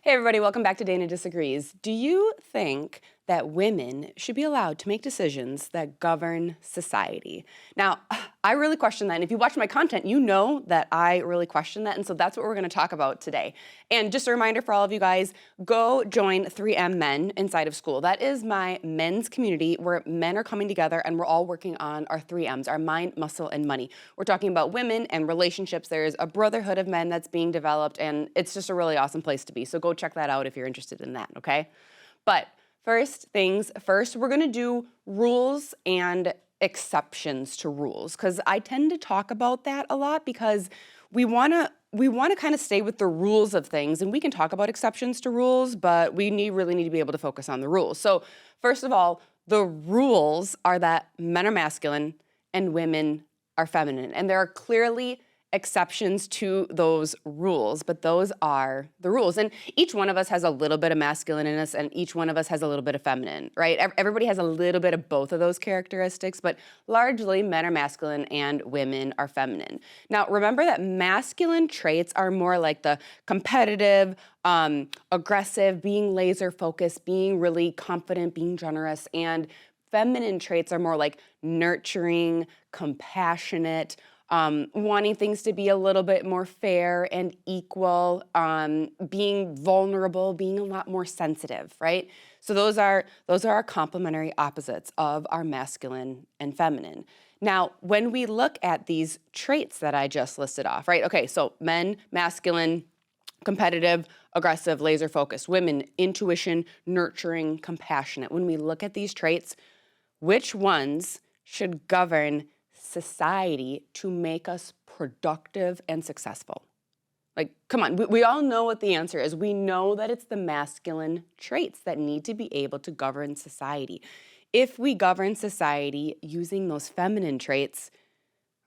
Hey everybody, welcome back to Dana Disagrees. Do you think that women should be allowed to make decisions that govern society? Now, I really question that, and if you watch my content, you know that I really question that, and so that's what we're gonna talk about today. And just a reminder for all of you guys, go join 3M Men inside of school. That is my men's community where men are coming together and we're all working on our 3Ms, our mind, muscle, and money. We're talking about women and relationships. There's a brotherhood of men that's being developed, and it's just a really awesome place to be. So go check that out if you're interested in that, okay? But first things first, we're gonna do rules and exceptions to rules, because I tend to talk about that a lot because we wanna kind of stay with the rules of things, and we can talk about exceptions to rules, but really need to be able to focus on the rules. So first of all, the rules are that men are masculine and women are feminine, and there are clearly exceptions to those rules, but those are the rules. And each one of us has a little bit of masculine in us, and each one of us has a little bit of feminine, right? Everybody has a little bit of both of those characteristics, but largely men are masculine and women are feminine. Now, remember that masculine traits are more like the competitive, aggressive, being laser focused, being really confident, being generous, and feminine traits are more like nurturing, compassionate, wanting things to be a little bit more fair and equal, being vulnerable, being a lot more sensitive, right? So those are our complementary opposites of our masculine and feminine. Now, when we look at these traits that I just listed off, right? Okay, so men, masculine, competitive, aggressive, laser focused. Women, intuition, nurturing, compassionate. When we look at these traits, which ones should govern society to make us productive and successful? Like, come on, we all know what the answer is. We know that it's the masculine traits that need to be able to govern society. If we govern society using those feminine traits,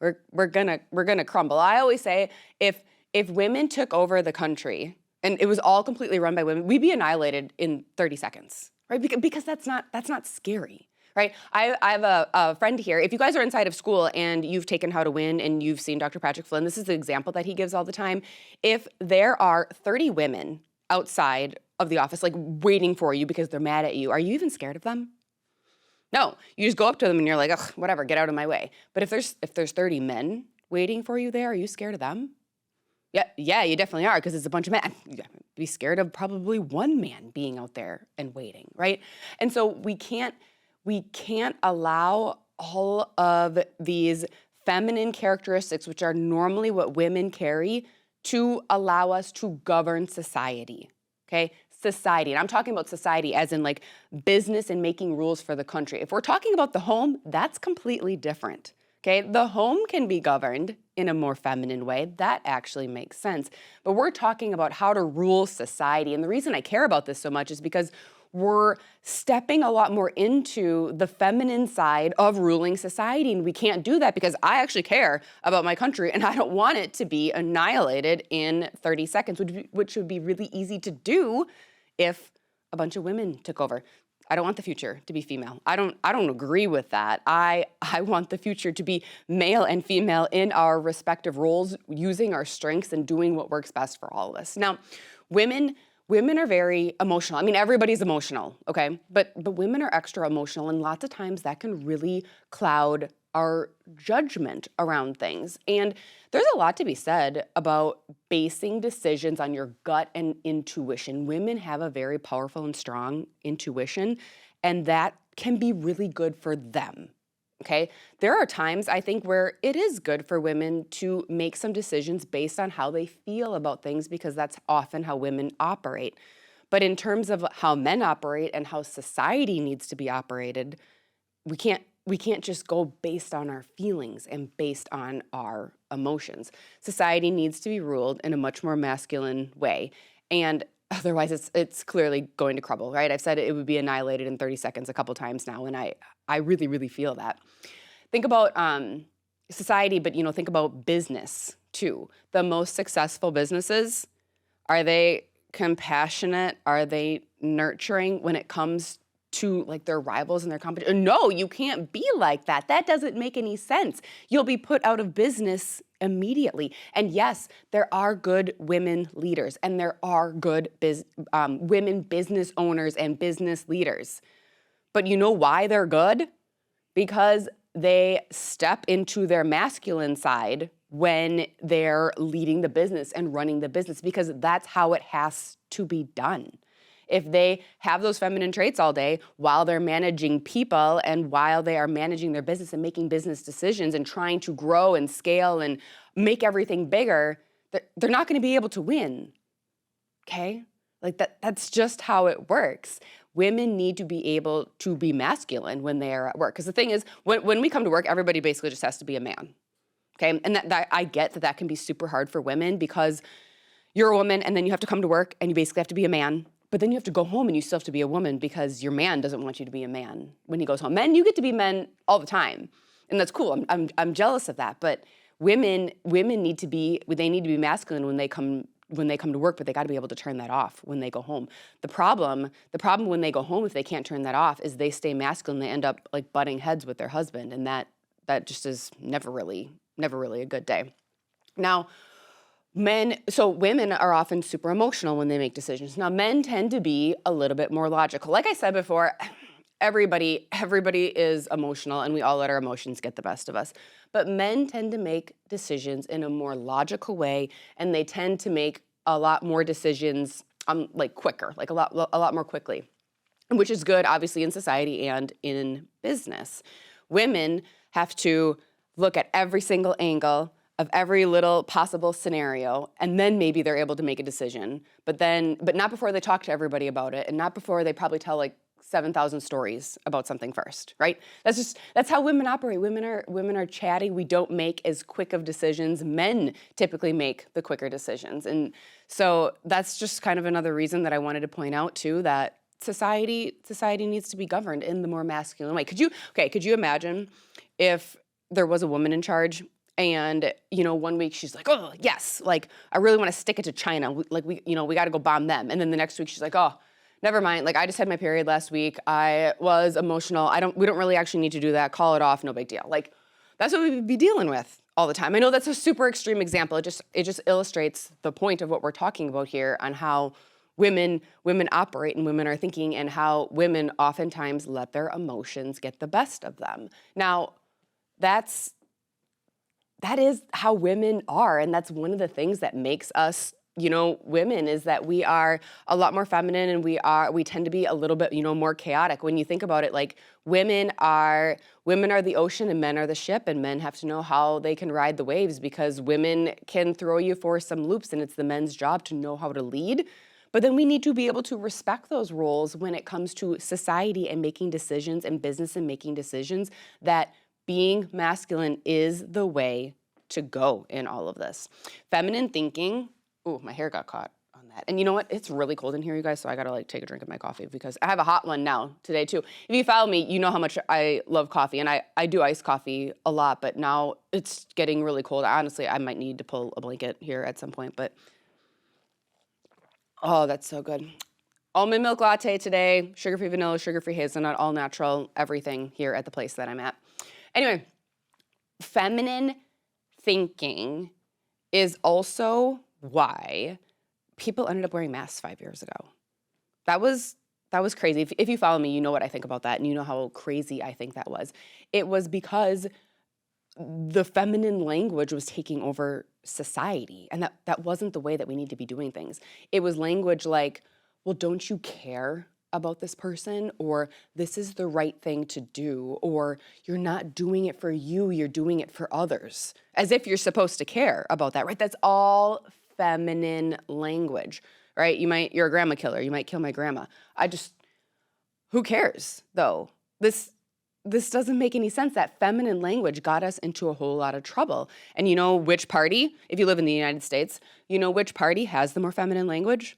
we're gonna crumble. I always say if women took over the country and it was all completely run by women, we'd be annihilated in 30 seconds, right? Because that's not scary. Right? I have a friend here. If you guys are inside of school and you've taken How to Win and you've seen Dr. Patrick Flynn, this is the example that he gives all the time. If there are 30 women outside of the office, like waiting for you because they're mad at you, are you even scared of them? No, you just go up to them and you're like, ugh, whatever, get out of my way. But if there's 30 men waiting for you there, are you scared of them? Yeah, you definitely are, because it's a bunch of men. You'd be scared of probably one man being out there and waiting, right? And so we can't allow all of these feminine characteristics, which are normally what women carry, to allow us to govern society, okay? Society, and I'm talking about society as in like business and making rules for the country. If we're talking about the home, that's completely different, okay? The home can be governed in a more feminine way. That actually makes sense. But we're talking about how to rule society, and the reason I care about this so much is because we're stepping a lot more into the feminine side of ruling society, and we can't do that because I actually care about my country and I don't want it to be annihilated in 30 seconds, which would be really easy to do if a bunch of women took over. I don't want the future to be female. I don't agree with that. I want the future to be male and female in our respective roles, using our strengths and doing what works best for all of us. Now, women are very emotional. I mean, everybody's emotional, okay? But women are extra emotional, and lots of times that can really cloud our judgment around things. And there's a lot to be said about basing decisions on your gut and intuition. Women have a very powerful and strong intuition, and that can be really good for them. Okay, there are times I think where it is good for women to make some decisions based on how they feel about things, because that's often how women operate. But in terms of how men operate and how society needs to be operated, we can't just go based on our feelings and based on our emotions. Society needs to be ruled in a much more masculine way, and otherwise it's clearly going to crumble, right? I've said it would be annihilated in 30 seconds a couple times now, and I really, really feel that. Think about society, but think about business too. The most successful businesses, are they compassionate? Are they nurturing when it comes to like their rivals and their competition? No, you can't be like that. That doesn't make any sense. You'll be put out of business immediately. And yes, there are good women leaders, and there are good women business owners and business leaders. But you know why they're good? Because they step into their masculine side when they're leading the business and running the business, because that's how it has to be done. If they have those feminine traits all day while they're managing people and while they are managing their business and making business decisions and trying to grow and scale and make everything bigger, they're not going to be able to win. Okay? Like that's just how it works. Women need to be able to be masculine when they are at work. Because the thing is, when we come to work, everybody basically just has to be a man. Okay? And that I get that can be super hard for women, because you're a woman and then you have to come to work and you basically have to be a man. But then you have to go home and you still have to be a woman, because your man doesn't want you to be a man when he goes home. Men, you get to be men all the time. And that's cool. I'm jealous of that. But women need to be masculine when they come to work, but they got to be able to turn that off when they go home. The problem when they go home, if they can't turn that off, is they stay masculine. They end up like butting heads with their husband, and that just is never really a good day. Now, women are often super emotional when they make decisions. Now, men tend to be a little bit more logical. Like I said before, everybody is emotional, and we all let our emotions get the best of us. But men tend to make decisions in a more logical way, and they tend to make a lot more decisions like quicker, like a lot more quickly, which is good, obviously, in society and in business. Women have to look at every single angle of every little possible scenario, and then maybe they're able to make a decision. But not before they talk to everybody about it, and not before they probably tell like 7,000 stories about something first, right? That's how women operate. Women are chatty. We don't make as quick of decisions. Men typically make the quicker decisions. And so that's just kind of another reason that I wanted to point out too, that society needs to be governed in the more masculine way. Could you imagine if there was a woman in charge, and, 1 week she's like, oh, yes, like, I really want to stick it to China. We got to go bomb them. And then the next week she's like, oh, never mind. Like, I just had my period last week. I was emotional. We don't really actually need to do that. Call it off. No big deal. Like, that's what we'd be dealing with all the time. I know that's a super extreme example. It just illustrates the point of what we're talking about here, on how women operate and women are thinking, and how women oftentimes let their emotions get the best of them. Now, that is how women are, and that's one of the things that makes us, women, is that we are a lot more feminine, and we tend to be a little bit, more chaotic. When you think about it, like, women are the ocean and men are the ship, and men have to know how they can ride the waves, because women can throw you for some loops, and it's the men's job to know how to lead. But then we need to be able to respect those roles when it comes to society and making decisions, and business and making decisions, that being masculine is the way to go in all of this. Feminine thinking, ooh, my hair got caught on that. And you know what? It's really cold in here, you guys, so I gotta take a drink of my coffee, because I have a hot one now today too. If you follow me, you know how much I love coffee, and I do iced coffee a lot, but now it's getting really cold. Honestly, I might need to pull a blanket here at some point, but oh, that's so good. Almond milk latte today, sugar-free vanilla, sugar-free hazelnut, all natural, everything here at the place that I'm at. Anyway, feminine thinking is also why people ended up wearing masks 5 years ago. That was crazy. If you follow me, you know what I think about that, and you know how crazy I think that was. It was because the feminine language was taking over society, and that wasn't the way that we need to be doing things. It was language like, well, don't you care about this person, or this is the right thing to do, or you're not doing it for you, you're doing it for others, as if you're supposed to care about that, right? That's all feminine language, right? You're a grandma killer, you might kill my grandma. Who cares though? This doesn't make any sense. That feminine language got us into a whole lot of trouble. And you know which party, if you live in the United States, you know which party has the more feminine language?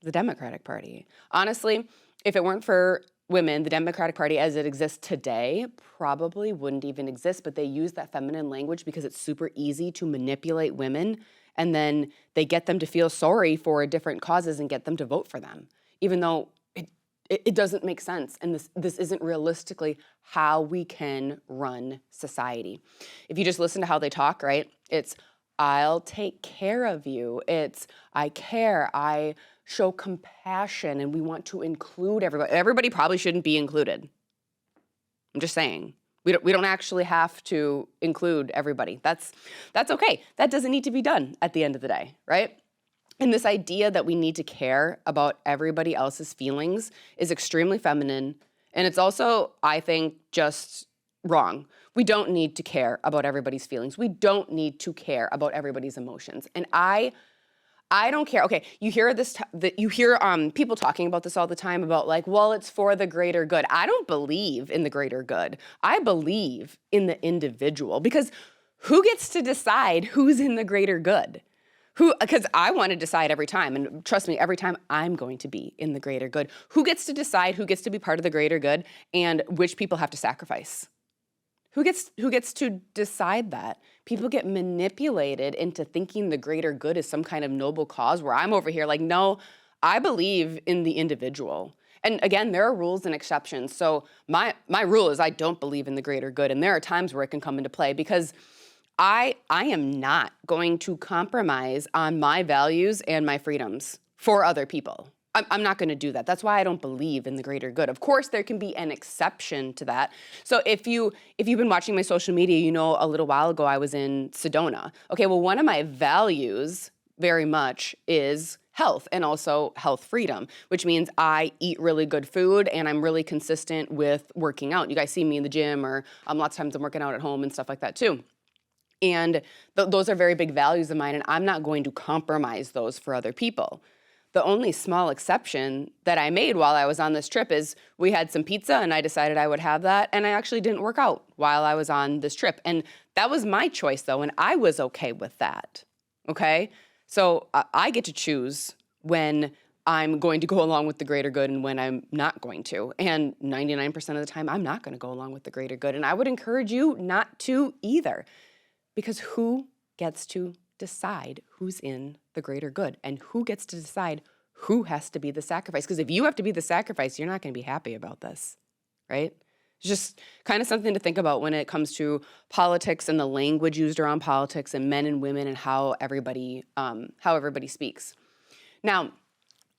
The Democratic Party. Honestly, if it weren't for women, the Democratic Party as it exists today probably wouldn't even exist, but they use that feminine language because it's super easy to manipulate women, and then they get them to feel sorry for different causes and get them to vote for them, even though It doesn't make sense. And this isn't realistically how we can run society. If you just listen to how they talk, right? It's, I'll take care of you. It's, I care. I show compassion, and we want to include everybody. Everybody probably shouldn't be included. I'm just saying. We don't actually have to include everybody. That's okay. That doesn't need to be done at the end of the day, right? And this idea that we need to care about everybody else's feelings is extremely feminine. And it's also, I think, just wrong. We don't need to care about everybody's feelings. We don't need to care about everybody's emotions. And I don't care. Okay, you hear people talking about this all the time about like, well, it's for the greater good. I don't believe in the greater good. I believe in the individual, because who gets to decide who's in the greater good? Because I want to decide every time, and trust me, every time I'm going to be in the greater good. Who gets to decide who gets to be part of the greater good and which people have to sacrifice? Who gets to decide that? People get manipulated into thinking the greater good is some kind of noble cause, where I'm over here like, no, I believe in the individual. And again, there are rules and exceptions. So my rule is I don't believe in the greater good. And there are times where it can come into play, because I am not going to compromise on my values and my freedoms for other people. I'm not going to do that. That's why I don't believe in the greater good. Of course, there can be an exception to that. So if you've been watching my social media, you know a little while ago I was in Sedona. Okay, well, one of my values very much is health, and also health freedom, which means I eat really good food and I'm really consistent with working out. You guys see me in the gym, or lots of times I'm working out at home and stuff like that too. And those are very big values of mine, and I'm not going to compromise those for other people. The only small exception that I made while I was on this trip is we had some pizza and I decided I would have that, and I actually didn't work out while I was on this trip. And that was my choice though, and I was okay with that, okay? So I get to choose when I'm going to go along with the greater good and when I'm not going to. And 99% of the time, I'm not gonna go along with the greater good. And I would encourage you not to either, because who gets to decide who's in the greater good, and who gets to decide who has to be the sacrifice? Because if you have to be the sacrifice, you're not going to be happy about this, right? It's just kind of something to think about when it comes to politics and the language used around politics and men and women and how everybody speaks. Now,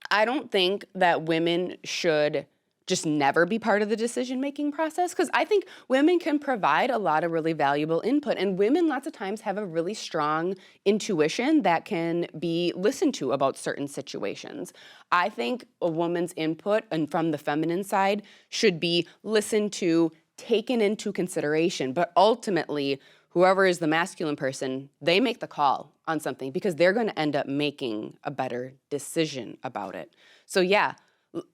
I don't think that women should just never be part of the decision-making process, because I think women can provide a lot of really valuable input, and women lots of times have a really strong intuition that can be listened to about certain situations. I think a woman's input, and from the feminine side, should be listened to, taken into consideration, but ultimately, whoever is the masculine person, they make the call on something, because they're going to end up making a better decision about it. So yeah,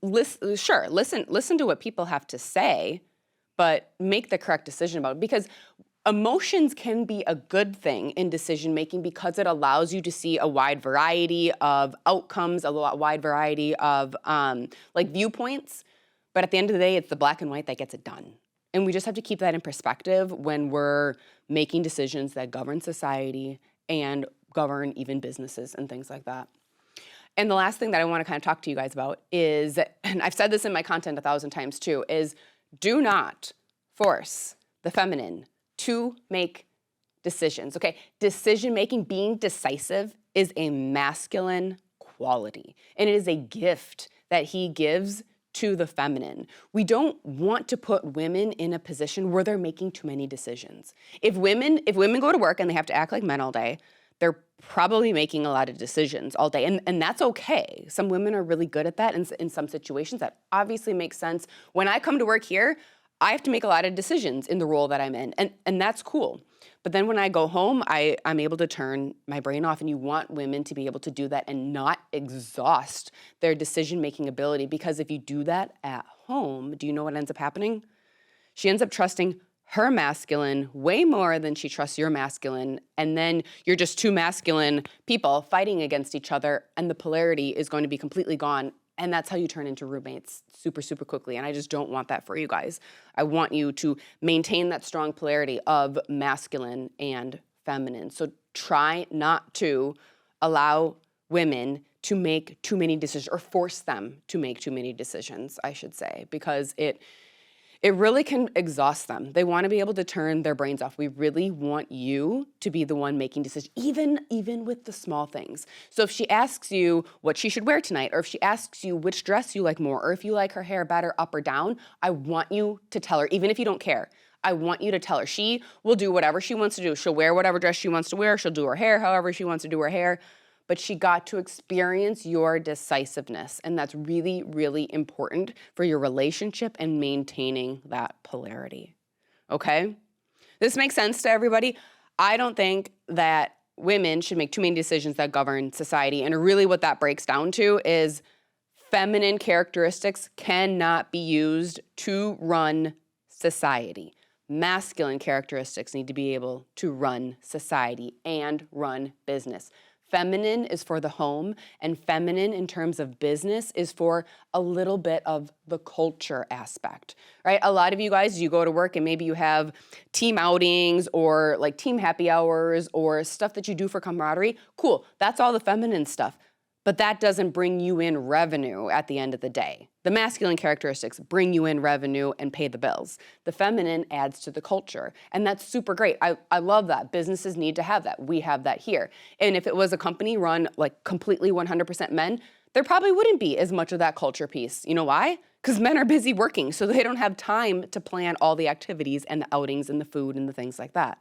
listen to what people have to say, but make the correct decision about it, because emotions can be a good thing in decision making, because it allows you to see a wide variety of outcomes, a wide variety of viewpoints. But at the end of the day, it's the black and white that gets it done. And we just have to keep that in perspective when we're making decisions that govern society and govern even businesses and things like that. And the last thing that I want to kind of talk to you guys about is, and I've said this in my content 1,000 times too, is do not force the feminine to make decisions, okay? Decision making, being decisive, is a masculine quality, and it is a gift that he gives to the feminine. We don't want to put women in a position where they're making too many decisions. If women go to work and they have to act like men all day, they're probably making a lot of decisions all day, and that's okay. Some women are really good at that in some situations. That obviously makes sense. When I come to work here, I have to make a lot of decisions in the role that I'm in, and that's cool. But then when I go home, I'm able to turn my brain off, and you want women to be able to do that and not exhaust their decision-making ability, because if you do that at home, do you know what ends up happening? She ends up trusting her masculine way more than she trusts your masculine, and then you're just two masculine people fighting against each other, and the polarity is going to be completely gone, and that's how you turn into roommates super, super quickly, and I just don't want that for you guys. I want you to maintain that strong polarity of masculine and feminine. So try not to allow women to make too many decisions, or force them to make too many decisions, I should say, because it really can exhaust them. They want to be able to turn their brains off. We really want you to be the one making decisions, even with the small things. So if she asks you what she should wear tonight, or if she asks you which dress you like more, or if you like her hair better up or down, I want you to tell her, even if you don't care. I want you to tell her. She will do whatever she wants to do. She'll wear whatever dress she wants to wear. She'll do her hair however she wants to do her hair. But she got to experience your decisiveness. And that's really, really important for your relationship and maintaining that polarity. Okay? This makes sense to everybody? I don't think that women should make too many decisions that govern society. And really what that breaks down to is feminine characteristics cannot be used to run society. Masculine characteristics need to be able to run society and run business. Feminine is for the home, and feminine in terms of business is for a little bit of the culture aspect, right? A lot of you guys, you go to work and maybe you have team outings or like team happy hours or stuff that you do for camaraderie. Cool, that's all the feminine stuff. But that doesn't bring you in revenue at the end of the day. The masculine characteristics bring you in revenue and pay the bills. The feminine adds to the culture. And that's super great. I love that. Businesses need to have that. We have that here. And if it was a company run like completely 100% men, there probably wouldn't be as much of that culture piece. You know why? Because men are busy working, so they don't have time to plan all the activities and the outings and the food and the things like that.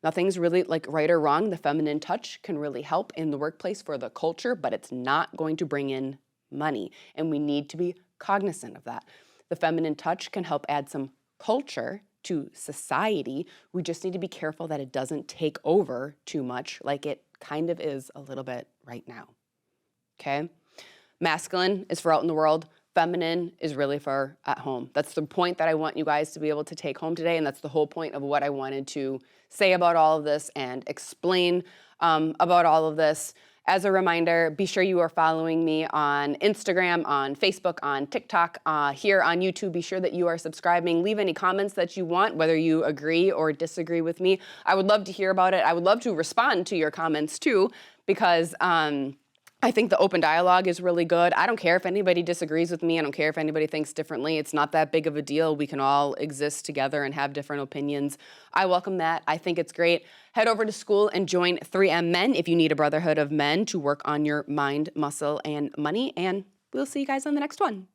Nothing's really like right or wrong. The feminine touch can really help in the workplace for the culture, but it's not going to bring in money. And we need to be cognizant of that. The feminine touch can help add some culture to society. We just need to be careful that it doesn't take over too much, like it kind of is a little bit right now. Okay? Masculine is for out in the world. Feminine is really for at home. That's the point that I want you guys to be able to take home today, and that's the whole point of what I wanted to say about all of this and explain about all of this. As a reminder, be sure you are following me on Instagram, on Facebook, on TikTok, here on YouTube. Be sure that you are subscribing. Leave any comments that you want, whether you agree or disagree with me. I would love to hear about it. I would love to respond to your comments too, because I think the open dialogue is really good. I don't care if anybody disagrees with me. I don't care if anybody thinks differently. It's not that big of a deal. We can all exist together and have different opinions. I welcome that. I think it's great. Head over to school and join 3M Men if you need a brotherhood of men to work on your mind, muscle, and money. And we'll see you guys on the next one.